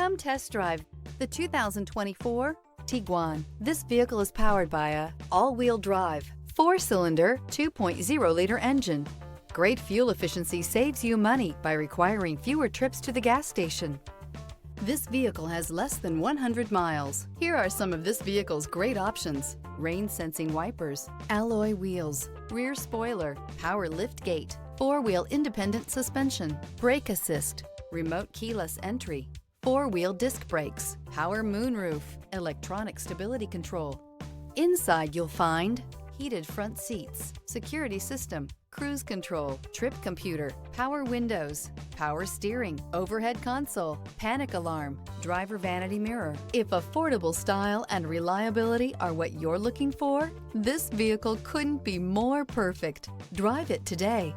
Come test drive the 2024 Tiguan. This vehicle is powered by a all-wheel drive, 4-cylinder, 2.0-liter engine. Great fuel efficiency saves you money by requiring fewer trips to the gas station. This vehicle has less than 100 miles. Here are some of this vehicle's great options: rain-sensing wipers, alloy wheels, rear spoiler, power lift gate, 4-wheel independent suspension, brake assist, remote keyless entry, 4-wheel disc brakes, power moonroof, electronic stability control. Inside you'll find heated front seats, security system, cruise control, trip computer, power windows, power steering, overhead console, panic alarm, driver vanity mirror. If affordable style and reliability are what you're looking for, this vehicle couldn't be more perfect. Drive it today.